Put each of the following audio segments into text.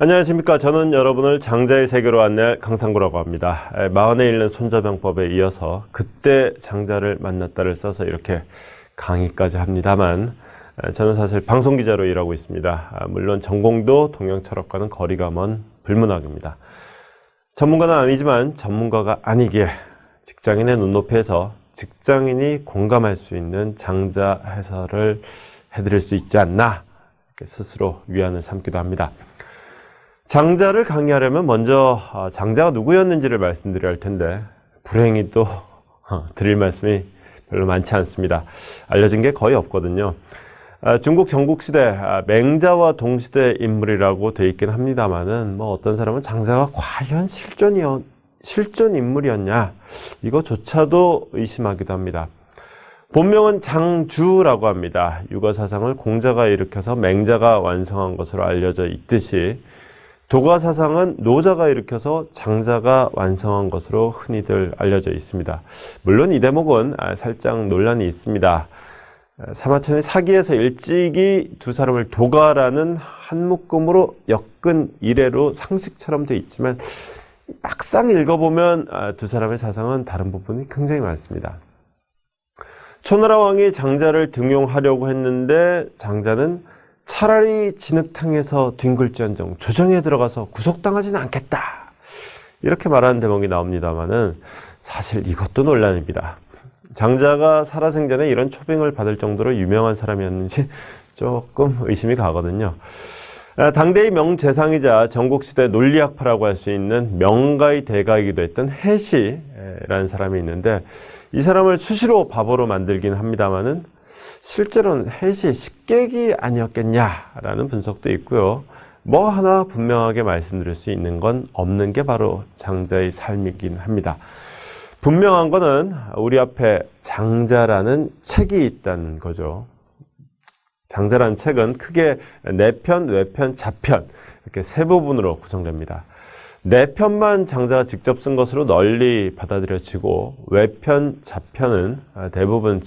안녕하십니까. 저는 여러분을 장자의 세계로 안내할 강상구라고 합니다. 마흔에 읽는 손자병법에 이어서 그때 장자를 만났다를 써서 이렇게 강의까지 합니다만, 저는 사실 방송기자로 일하고 있습니다. 물론 전공도 동양철학과는 거리가 먼 불문학입니다. 전문가는 아니지만 전문가가 아니기에 직장인의 눈높이에서 직장인이 공감할 수 있는 장자 해설을 해드릴 수 있지 않나, 이렇게 스스로 위안을 삼기도 합니다. 장자를 강의하려면 먼저 장자가 누구였는지를 말씀드려야 할 텐데, 불행히도 드릴 말씀이 별로 많지 않습니다. 알려진 게 거의 없거든요. 중국 전국시대 맹자와 동시대 인물이라고 되어 있긴 합니다만은, 어떤 사람은 장자가 과연 실존 인물이었냐, 이거조차도 의심하기도 합니다. 본명은 장주라고 합니다. 육어사상을 공자가 일으켜서 맹자가 완성한 것으로 알려져 있듯이, 도가사상은 노자가 일으켜서 장자가 완성한 것으로 흔히들 알려져 있습니다. 물론 이 대목은 살짝 논란이 있습니다. 사마천이 사기에서 일찍이 두 사람을 도가라는 한 묶음으로 엮은 이래로 상식처럼 되어 있지만, 막상 읽어보면 두 사람의 사상은 다른 부분이 굉장히 많습니다. 초나라 왕이 장자를 등용하려고 했는데, 장자는 차라리 진흙탕에서 뒹굴지언정 조정에 들어가서 구속당하지는 않겠다, 이렇게 말하는 대목이 나옵니다만은, 사실 이것도 논란입니다. 장자가 살아생전에 이런 초빙을 받을 정도로 유명한 사람이었는지 조금 의심이 가거든요. 당대의 명재상이자 전국시대 논리학파라고 할 수 있는 명가의 대가이기도 했던 해시라는 사람이 있는데, 이 사람을 수시로 바보로 만들긴 합니다만은 실제로는 해시 식객이 아니었겠냐라는 분석도 있고요. 하나 분명하게 말씀드릴 수 있는 건 없는 게 바로 장자의 삶이긴 합니다. 분명한 거는 우리 앞에 장자라는 책이 있다는 거죠. 장자라는 책은 크게 내편, 외편, 자편, 이렇게 세 부분으로 구성됩니다. 내편만 장자가 직접 쓴 것으로 널리 받아들여지고, 외편, 자편은 대부분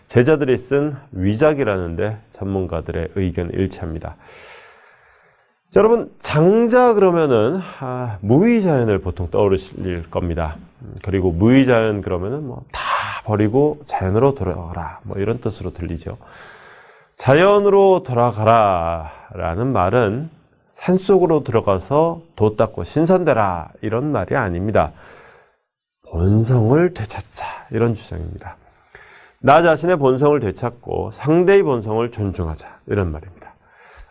제자들이 쓴 위작이라는데 전문가들의 의견 일치합니다. 자, 여러분, 장자 그러면은 무의자연을 보통 떠오르실 겁니다. 그리고 무의자연 그러면은 다 버리고 자연으로 돌아가라, 이런 뜻으로 들리죠. 자연으로 돌아가라 라는 말은 산속으로 들어가서 도 닦고 신선되라, 이런 말이 아닙니다. 본성을 되찾자, 이런 주장입니다. 나 자신의 본성을 되찾고 상대의 본성을 존중하자, 이런 말입니다.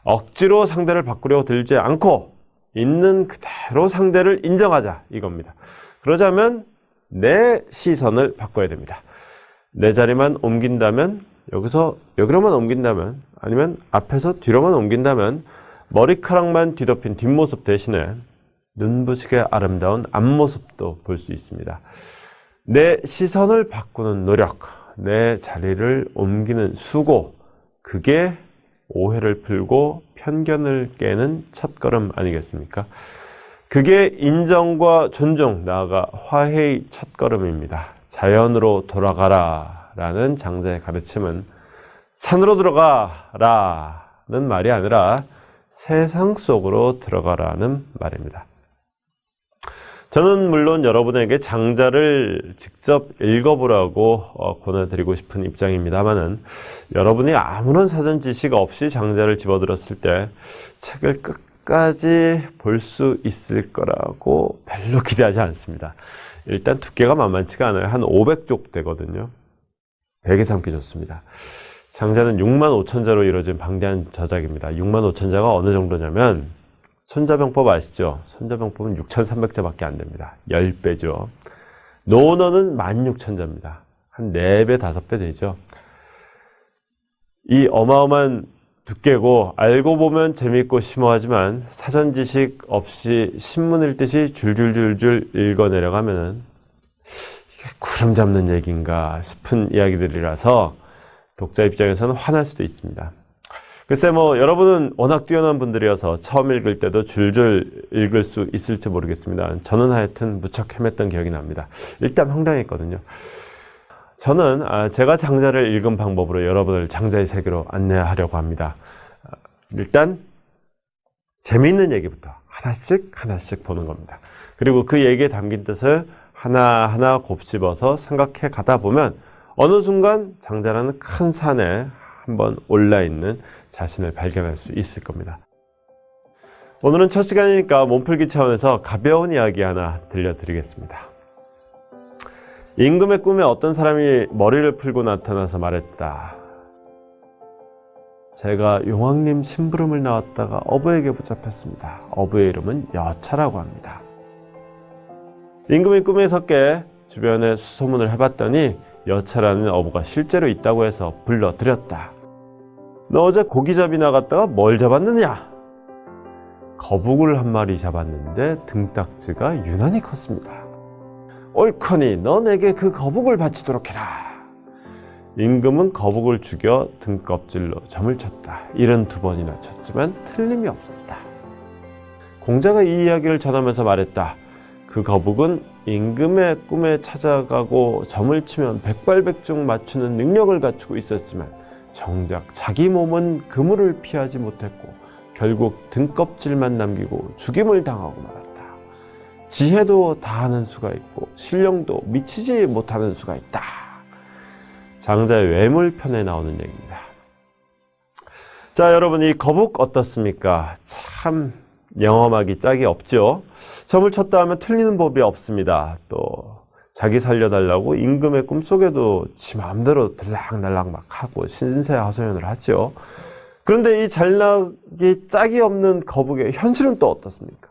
억지로 상대를 바꾸려고 들지 않고 있는 그대로 상대를 인정하자, 이겁니다. 그러자면 내 시선을 바꿔야 됩니다. 내 자리만 옮긴다면, 여기서 여기로만 옮긴다면, 아니면 앞에서 뒤로만 옮긴다면, 머리카락만 뒤덮인 뒷모습 대신에 눈부시게 아름다운 앞모습도 볼 수 있습니다. 내 시선을 바꾸는 노력, 내 자리를 옮기는 수고, 그게 오해를 풀고 편견을 깨는 첫걸음 아니겠습니까? 그게 인정과 존중, 나아가 화해의 첫걸음입니다. 자연으로 돌아가라 라는 장자의 가르침은 산으로 들어가라는 말이 아니라 세상 속으로 들어가라는 말입니다. 저는 물론 여러분에게 장자를 직접 읽어보라고 권해드리고 싶은 입장입니다만은, 여러분이 아무런 사전 지식 없이 장자를 집어들었을 때 책을 끝까지 볼 수 있을 거라고 별로 기대하지 않습니다. 일단 두께가 만만치가 않아요. 한 500쪽 되거든요. 베개 삼기 좋습니다. 장자는 65,000자로 이루어진 방대한 저작입니다. 65,000자가 어느 정도냐면, 손자병법 아시죠? 손자병법은 6,300자밖에 안 됩니다. 10배죠. 논어는 16,000자입니다. 한 4배, 5배 되죠. 이 어마어마한 두께고, 알고 보면 재미있고 심오하지만 사전 지식 없이 신문 읽듯이 줄줄줄줄 읽어내려가면은 이게 구름 잡는 얘기인가 싶은 이야기들이라서 독자 입장에서는 화날 수도 있습니다. 글쎄 여러분은 워낙 뛰어난 분들이어서 처음 읽을 때도 줄줄 읽을 수 있을지 모르겠습니다. 저는 하여튼 무척 헤맸던 기억이 납니다. 일단 황당했거든요. 저는 제가 장자를 읽은 방법으로 여러분을 장자의 세계로 안내하려고 합니다. 일단 재미있는 얘기부터 하나씩 하나씩 보는 겁니다. 그리고 그 얘기에 담긴 뜻을 하나하나 곱씹어서 생각해 가다 보면 어느 순간 장자라는 큰 산에 한번 올라있는 자신을 발견할 수 있을 겁니다. 오늘은 첫 시간이니까 몸풀기 차원에서 가벼운 이야기 하나 들려드리겠습니다. 임금의 꿈에 어떤 사람이 머리를 풀고 나타나서 말했다. 제가 용왕님 심부름을 나왔다가 어부에게 붙잡혔습니다. 어부의 이름은 여차라고 합니다. 임금이 꿈에 섞게 주변에 수소문을 해봤더니 여차라는 어부가 실제로 있다고 해서 불러들였다. 너 어제 고기잡이 나갔다가 뭘 잡았느냐? 거북을 한 마리 잡았는데 등딱지가 유난히 컸습니다. 옳거니 너 내게 그 거북을 바치도록 해라. 임금은 거북을 죽여 등껍질로 점을 쳤다. 72번이나 쳤지만 틀림이 없었다. 공자가 이 이야기를 전하면서 말했다. 그 거북은 임금의 꿈에 찾아가고 점을 치면 백발백중 맞추는 능력을 갖추고 있었지만 정작 자기 몸은 그물을 피하지 못했고 결국 등껍질만 남기고 죽임을 당하고 말았다. 지혜도 다하는 수가 있고 신령도 미치지 못하는 수가 있다. 장자의 외물편에 나오는 얘기입니다. 자, 여러분, 이 거북 어떻습니까? 참 영험하기 짝이 없죠. 점을 쳤다 하면 틀리는 법이 없습니다. 또 자기 살려달라고 임금의 꿈속에도 지 마음대로 들락날락 막 하고 신세하소연을 하죠. 그런데 이 잘나기 짝이 없는 거북의 현실은 또 어떻습니까?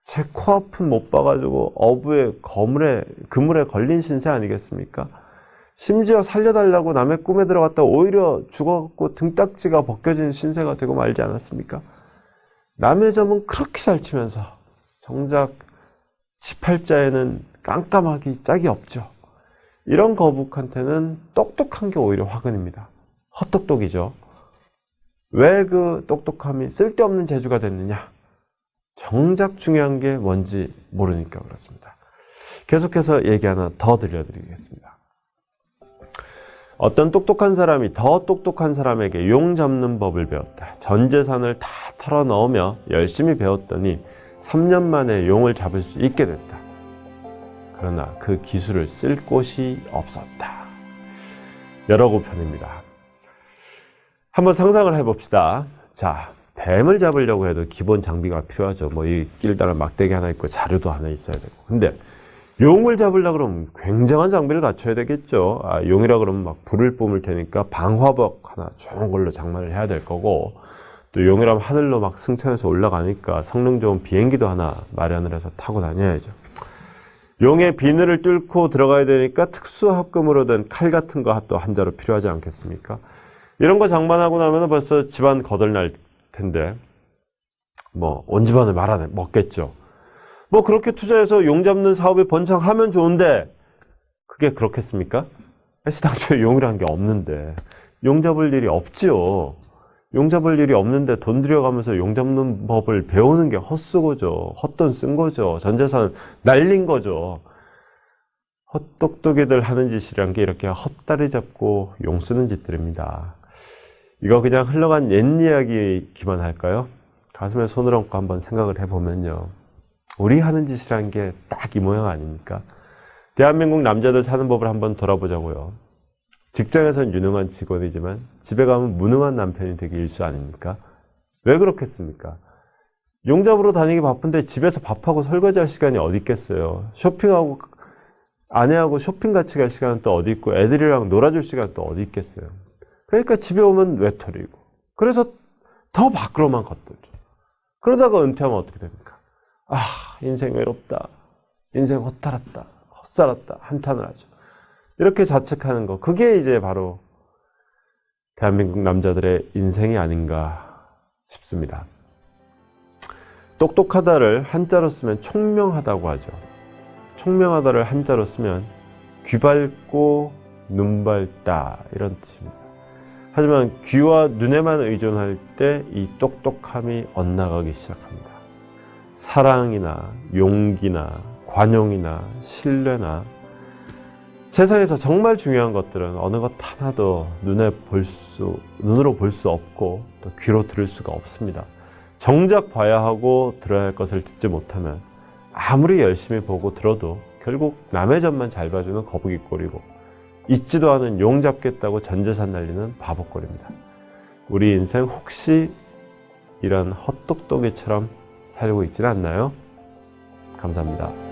제 코앞은 못 봐가지고 어부의 그물에 걸린 신세 아니겠습니까? 심지어 살려달라고 남의 꿈에 들어갔다 오히려 죽어갖고 등딱지가 벗겨진 신세가 되고 말지 않았습니까? 남의 점은 그렇게 잘 치면서 정작 지팔자에는 깜깜하기 짝이 없죠. 이런 거북한테는 똑똑한 게 오히려 화근입니다. 헛똑똑이죠. 왜 그 똑똑함이 쓸데없는 재주가 됐느냐? 정작 중요한 게 뭔지 모르니까 그렇습니다. 계속해서 얘기 하나 더 들려드리겠습니다. 어떤 똑똑한 사람이 더 똑똑한 사람에게 용 잡는 법을 배웠다. 전 재산을 다 털어 넣으며 열심히 배웠더니 3년 만에 용을 잡을 수 있게 됐다. 그러나 그 기술을 쓸 곳이 없었다. 여러 구편입니다. 한번 상상을 해봅시다. 자, 뱀을 잡으려고 해도 기본 장비가 필요하죠. 뭐 이 길다란 막대기 하나 있고 자루도 하나 있어야 되고. 근데 용을 잡으려고 그러면 굉장한 장비를 갖춰야 되겠죠. 용이라 그러면 막 불을 뿜을 테니까 방화복 하나 좋은 걸로 장만을 해야 될 거고, 또 용이라면 하늘로 막 승천해서 올라가니까 성능 좋은 비행기도 하나 마련을 해서 타고 다녀야죠. 용의 비늘을 뚫고 들어가야 되니까 특수합금으로 된 칼 같은 거 또 한 자루 필요하지 않겠습니까? 이런 거 장만하고 나면 벌써 집안 거덜날 텐데 뭐 온 집안을 말아내 먹겠죠. 뭐 그렇게 투자해서 용 잡는 사업에 번창하면 좋은데 그게 그렇겠습니까? 애시당초에 용이란 게 없는데 용 잡을 일이 없지요. 용 잡을 일이 없는데 돈 들여가면서 용 잡는 법을 배우는 게 헛수고죠. 헛돈 쓴 거죠. 전 재산 날린 거죠. 헛똑똑이들 하는 짓이란 게 이렇게 헛다리 잡고 용 쓰는 짓들입니다. 이거 그냥 흘러간 옛 이야기 기만할까요? 가슴에 손을 얹고 한번 생각을 해보면요. 우리 하는 짓이란 게 딱 이 모양 아닙니까? 대한민국 남자들 사는 법을 한번 돌아보자고요. 직장에서는 유능한 직원이지만 집에 가면 무능한 남편이 되기 일쑤 아닙니까? 왜 그렇겠습니까? 용 잡으러 다니기 바쁜데 집에서 밥하고 설거지할 시간이 어디 있겠어요? 쇼핑하고 아내하고 쇼핑 같이 갈 시간은 또 어디 있고 애들이랑 놀아줄 시간은 또 어디 있겠어요? 그러니까 집에 오면 외톨이고 그래서 더 밖으로만 걷돌죠. 그러다가 은퇴하면 어떻게 됩니까? 아, 인생 외롭다. 인생 헛살았다. 헛살았다. 한탄을 하죠. 이렇게 자책하는 거, 그게 이제 바로 대한민국 남자들의 인생이 아닌가 싶습니다. 똑똑하다를 한자로 쓰면 총명하다고 하죠. 총명하다를 한자로 쓰면 귀 밝고 눈 밝다 이런 뜻입니다. 하지만 귀와 눈에만 의존할 때 이 똑똑함이 엇나가기 시작합니다. 사랑이나 용기나 관용이나 신뢰나 세상에서 정말 중요한 것들은 어느 것 하나도 눈으로 볼 수 없고 또 귀로 들을 수가 없습니다. 정작 봐야 하고 들어야 할 것을 듣지 못하면 아무리 열심히 보고 들어도 결국 남의 젖만 잘 봐주는 거북이꼴이고 잊지도 않은 용 잡겠다고 전 재산 날리는 바보꼴입니다. 우리 인생 혹시 이런 헛똑똑이처럼 살고 있지는 않나요? 감사합니다.